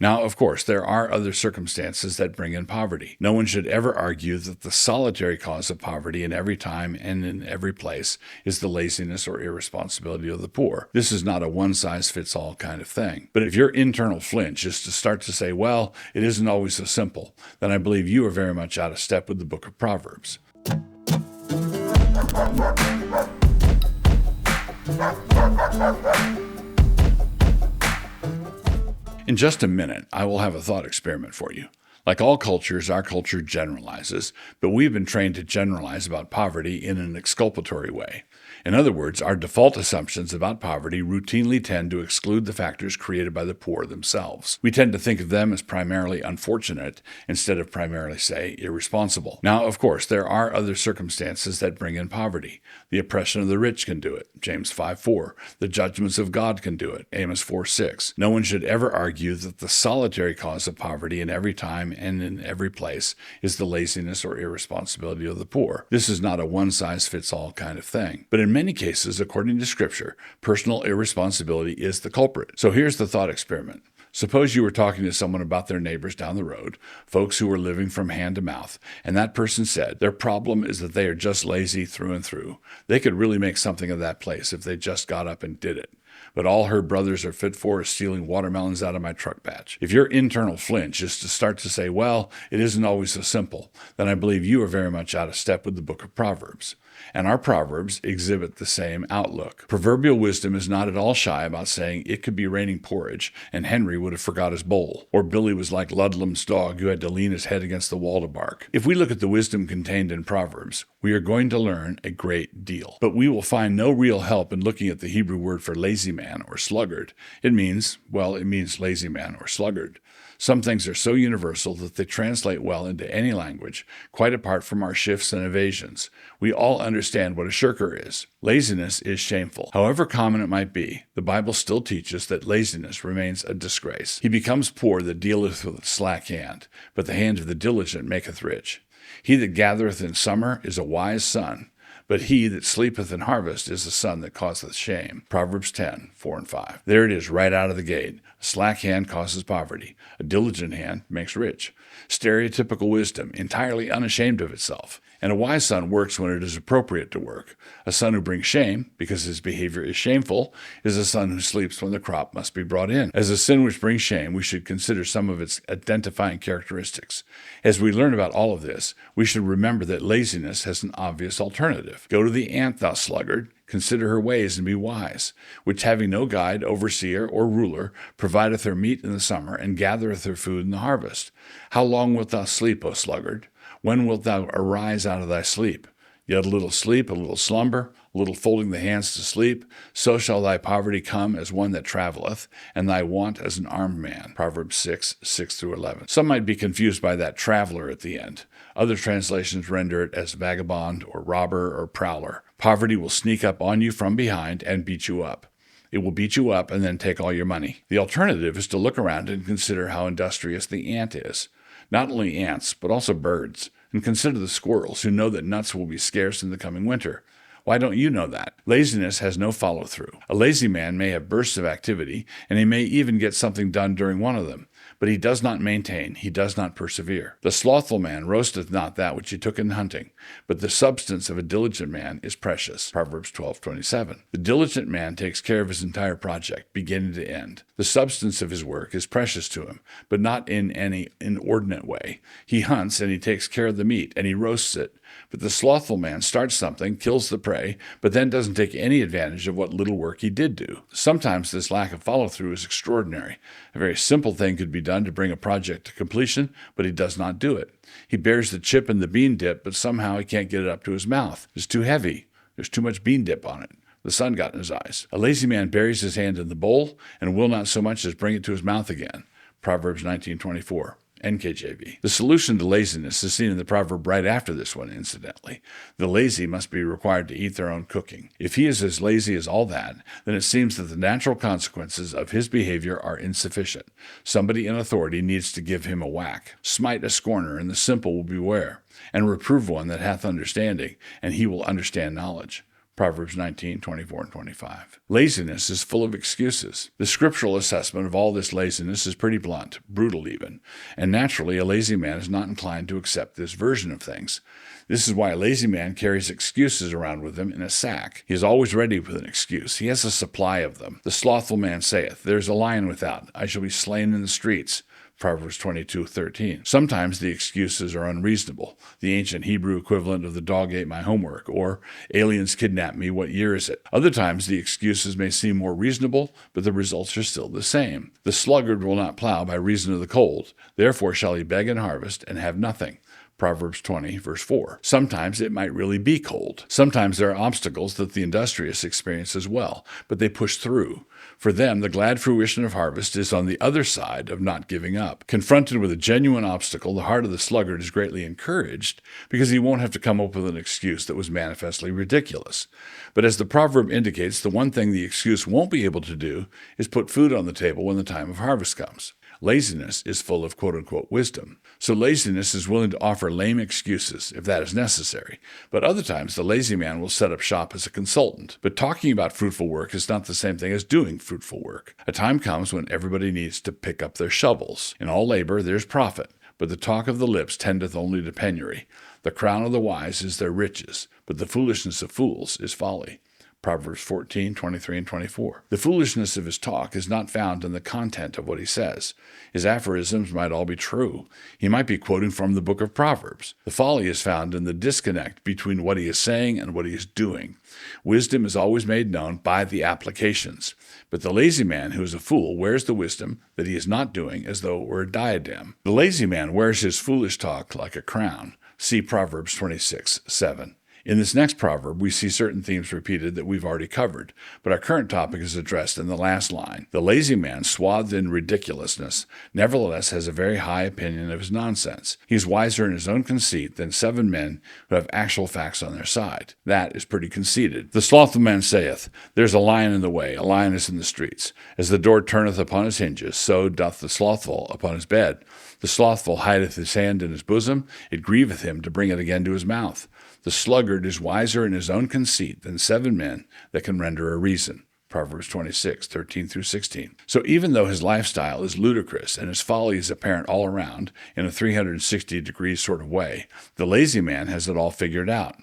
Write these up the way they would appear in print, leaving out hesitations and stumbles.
Now, of course, there are other circumstances that bring in poverty. No one should ever argue that the solitary cause of poverty in every time and in every place is the laziness or irresponsibility of the poor. This is not a one-size-fits-all kind of thing. But if your internal flinch is to start to say, well, it isn't always so simple, then I believe you are very much out of step with the book of Proverbs. In just a minute, I will have a thought experiment for you. Like all cultures, our culture generalizes, but we've been trained to generalize about poverty in an exculpatory way. In other words, our default assumptions about poverty routinely tend to exclude the factors created by the poor themselves. We tend to think of them as primarily unfortunate instead of primarily, say, irresponsible. Now, of course, there are other circumstances that bring in poverty. The oppression of the rich can do it, James 5:4. The judgments of God can do it, Amos 4:6. No one should ever argue that the solitary cause of poverty in every time and in every place is the laziness or irresponsibility of the poor. This is not a one-size-fits-all kind of thing. But in many cases, according to Scripture, personal irresponsibility is the culprit. So here's the thought experiment. Suppose you were talking to someone about their neighbors down the road, folks who were living from hand to mouth, and that person said their problem is that they are just lazy through and through. They could really make something of that place if they just got up and did it. But all her brothers are fit for is stealing watermelons out of my truck patch. If your internal flinch is to start to say, well, it isn't always so simple, then I believe you are very much out of step with the book of Proverbs. And our Proverbs exhibit the same outlook. Proverbial wisdom is not at all shy about saying it could be raining porridge and Henry would have forgot his bowl, or Billy was like Ludlam's dog who had to lean his head against the wall to bark. If we look at the wisdom contained in Proverbs, we are going to learn a great deal. But we will find no real help in looking at the Hebrew word for lazy man or sluggard. It means lazy man or sluggard. Some things are so universal that they translate well into any language, quite apart from our shifts and evasions. We all understand what a shirker is. Laziness is shameful. However common it might be, the Bible still teaches that laziness remains a disgrace. He becomes poor that dealeth with a slack hand, but the hand of the diligent maketh rich. He that gathereth in summer is a wise son, but he that sleepeth in harvest is a son that causeth shame. Proverbs 10:4-5. There it is right out of the gate. A slack hand causes poverty. A diligent hand makes rich. Stereotypical wisdom, entirely unashamed of itself. And a wise son works when it is appropriate to work. A son who brings shame, because his behavior is shameful, is a son who sleeps when the crop must be brought in. As a sin which brings shame, we should consider some of its identifying characteristics. As we learn about all of this, we should remember that laziness has an obvious alternative. Go to the ant, thou sluggard. Consider her ways and be wise, which having no guide, overseer, or ruler, provideth her meat in the summer, and gathereth her food in the harvest. How long wilt thou sleep, O sluggard? When wilt thou arise out of thy sleep? Yet a little sleep, a little slumber, a little folding the hands to sleep, so shall thy poverty come as one that travelleth, and thy want as an armed man. Proverbs 6:6-11. Some might be confused by that traveler at the end. Other translations render it as vagabond or robber or prowler. Poverty will sneak up on you from behind and beat you up. It will beat you up and then take all your money. The alternative is to look around and consider how industrious the ant is. Not only ants, but also birds. And consider the squirrels who know that nuts will be scarce in the coming winter. Why don't you know that? Laziness has no follow-through. A lazy man may have bursts of activity, and he may even get something done during one of them, but he does not maintain, he does not persevere. The slothful man roasteth not that which he took in hunting, but the substance of a diligent man is precious. Proverbs 12:27. The diligent man takes care of his entire project, beginning to end. The substance of his work is precious to him, but not in any inordinate way. He hunts and he takes care of the meat, and he roasts it. But the slothful man starts something, kills the prey, but then doesn't take any advantage of what little work he did do. Sometimes this lack of follow-through is extraordinary. A very simple thing could be done to bring a project to completion, but he does not do it. He bears the chip in the bean dip, but somehow he can't get it up to his mouth. It's too heavy. There's too much bean dip on it. The sun got in his eyes. A lazy man buries his hand in the bowl and will not so much as bring it to his mouth again. Proverbs 19:24. NKJV. The solution to laziness is seen in the proverb right after this one, incidentally. The lazy must be required to eat their own cooking. If he is as lazy as all that, then it seems that the natural consequences of his behavior are insufficient. Somebody in authority needs to give him a whack. Smite a scorner, and the simple will beware, and reprove one that hath understanding, and he will understand knowledge. Proverbs 19:24 and 25. Laziness is full of excuses. The scriptural assessment of all this laziness is pretty blunt, brutal even, and naturally a lazy man is not inclined to accept this version of things. This is why a lazy man carries excuses around with him in a sack. He is always ready with an excuse. He has a supply of them. The slothful man saith, There is a lion without, I shall be slain in the streets. Proverbs 22:13. Sometimes the excuses are unreasonable. The ancient Hebrew equivalent of the dog ate my homework, or aliens kidnapped me, what year is it? Other times the excuses may seem more reasonable, but the results are still the same. The sluggard will not plow by reason of the cold. Therefore shall he beg and harvest and have nothing. Proverbs 20, verse 4. Sometimes it might really be cold. Sometimes there are obstacles that the industrious experience as well, but they push through. For them, the glad fruition of harvest is on the other side of not giving up. Confronted with a genuine obstacle, the heart of the sluggard is greatly encouraged because he won't have to come up with an excuse that was manifestly ridiculous. But as the proverb indicates, the one thing the excuse won't be able to do is put food on the table when the time of harvest comes. Laziness is full of quote-unquote wisdom. So laziness is willing to offer lame excuses if that is necessary. But other times the lazy man will set up shop as a consultant. But talking about fruitful work is not the same thing as doing fruitful work. A time comes when everybody needs to pick up their shovels. In all labor there's profit, but the talk of the lips tendeth only to penury. The crown of the wise is their riches, but the foolishness of fools is folly. Proverbs 14:23 and 24. The foolishness of his talk is not found in the content of what he says. His aphorisms might all be true. He might be quoting from the book of Proverbs. The folly is found in the disconnect between what he is saying and what he is doing. Wisdom is always made known by the applications. But the lazy man who is a fool wears the wisdom that he is not doing as though it were a diadem. The lazy man wears his foolish talk like a crown. See Proverbs 26:7. In this next proverb, we see certain themes repeated that we've already covered, but our current topic is addressed in the last line. The lazy man, swathed in ridiculousness, nevertheless has a very high opinion of his nonsense. He is wiser in his own conceit than 7 men who have actual facts on their side. That is pretty conceited. The slothful man saith, There's a lion in the way, a lion is in the streets. As the door turneth upon his hinges, so doth the slothful upon his bed. The slothful hideth his hand in his bosom, it grieveth him to bring it again to his mouth. The sluggard is wiser in his own conceit than 7 men that can render a reason. Proverbs 26:13 through 16. So even though his lifestyle is ludicrous and his folly is apparent all around in a 360-degree sort of way, the lazy man has it all figured out.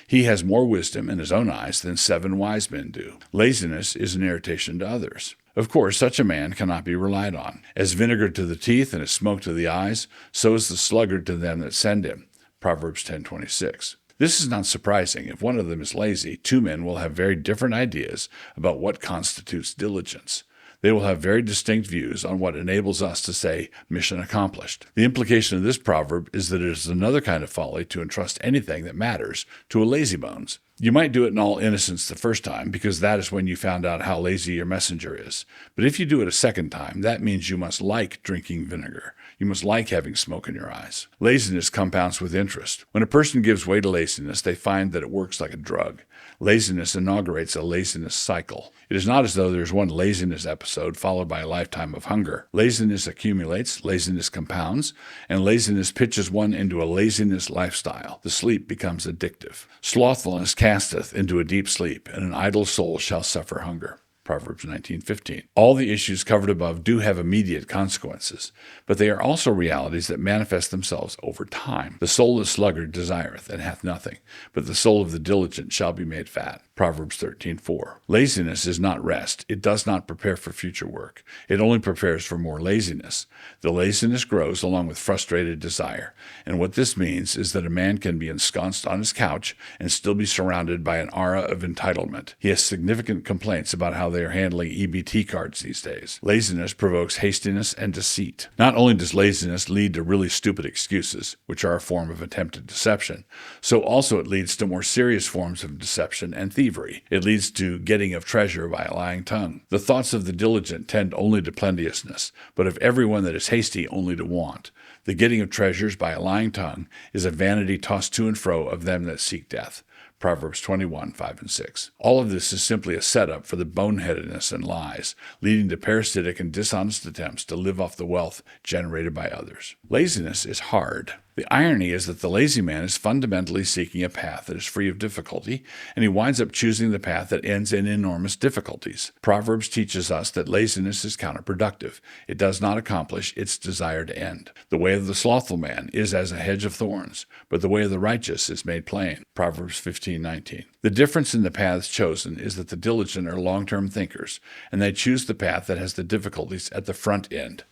He has more wisdom in his own eyes than 7 wise men do. Laziness is an irritation to others. Of course, such a man cannot be relied on. As vinegar to the teeth and as smoke to the eyes, so is the sluggard to them that send him. Proverbs 10:26. This is not surprising. If one of them is lazy, 2 men will have very different ideas about what constitutes diligence. They will have very distinct views on what enables us to say, mission accomplished. The implication of this proverb is that it is another kind of folly to entrust anything that matters to a lazybones. You might do it in all innocence the first time, because that is when you found out how lazy your messenger is. But if you do it a second time, that means you must like drinking vinegar. You must like having smoke in your eyes. Laziness compounds with interest. When a person gives way to laziness, they find that it works like a drug. Laziness inaugurates a laziness cycle. It is not as though there is one laziness episode followed by a lifetime of hunger. Laziness accumulates, laziness compounds, and laziness pitches one into a laziness lifestyle. The sleep becomes addictive. Slothfulness casteth into a deep sleep, and an idle soul shall suffer hunger. Proverbs 19:15. All the issues covered above do have immediate consequences, but they are also realities that manifest themselves over time. The soul of sluggard desireth and hath nothing, but the soul of the diligent shall be made fat. Proverbs 13:4. Laziness is not rest. It does not prepare for future work. It only prepares for more laziness. The laziness grows along with frustrated desire, and what this means is that a man can be ensconced on his couch and still be surrounded by an aura of entitlement. He has significant complaints about how they are handling EBT cards these days. Laziness provokes hastiness and deceit. Not only does laziness lead to really stupid excuses, which are a form of attempted deception, so also it leads to more serious forms of deception and thievery. It leads to getting of treasure by a lying tongue. The thoughts of the diligent tend only to plenteousness, but of everyone that is hasty only to want. The getting of treasures by a lying tongue is a vanity tossed to and fro of them that seek death. Proverbs 21:5 and 6. All of this is simply a setup for the boneheadedness and lies, leading to parasitic and dishonest attempts to live off the wealth generated by others. Laziness is hard. The irony is that the lazy man is fundamentally seeking a path that is free of difficulty, and he winds up choosing the path that ends in enormous difficulties. Proverbs teaches us that laziness is counterproductive. It does not accomplish its desired end. The way of the slothful man is as a hedge of thorns, but the way of the righteous is made plain. Proverbs 15:19. The difference in the paths chosen is that the diligent are long-term thinkers, and they choose the path that has the difficulties at the front end.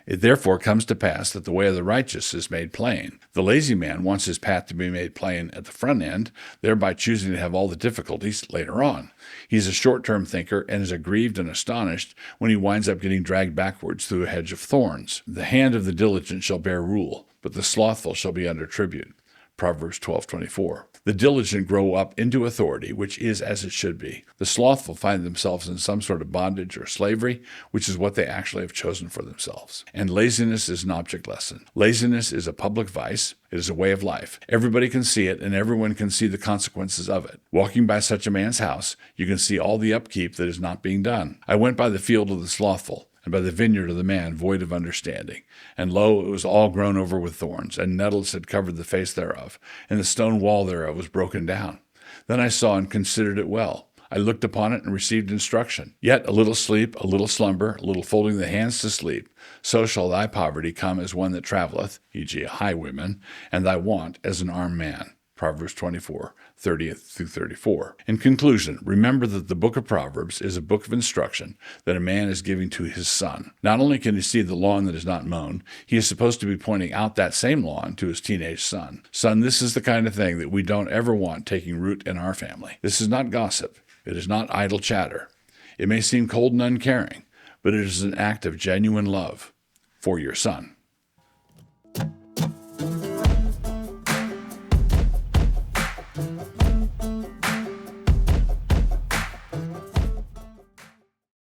It therefore comes to pass that the way of the righteous is made plain. The lazy man wants his path to be made plain at the front end, thereby choosing to have all the difficulties later on. He's a short-term thinker and is aggrieved and astonished when he winds up getting dragged backwards through a hedge of thorns. The hand of the diligent shall bear rule, but the slothful shall be under tribute. Proverbs 12:24. The diligent grow up into authority, which is as it should be. The slothful find themselves in some sort of bondage or slavery, which is what they actually have chosen for themselves. And laziness is an object lesson. Laziness is a public vice. It is a way of life. Everybody can see it, and everyone can see the consequences of it. Walking by such a man's house, you can see all the upkeep that is not being done. I went by the field of the slothful, and by the vineyard of the man void of understanding. And lo, it was all grown over with thorns, and nettles had covered the face thereof, and the stone wall thereof was broken down. Then I saw and considered it well. I looked upon it and received instruction. Yet a little sleep, a little slumber, a little folding the hands to sleep, so shall thy poverty come as one that travelleth, e.g. a highwayman, and thy want as an armed man. Proverbs 24:30-34. In conclusion, remember that the book of Proverbs is a book of instruction that a man is giving to his son. Not only can he see the lawn that is not mown, he is supposed to be pointing out that same lawn to his teenage son. Son, this is the kind of thing that we don't ever want taking root in our family. This is not gossip. It is not idle chatter. It may seem cold and uncaring, but it is an act of genuine love for your son.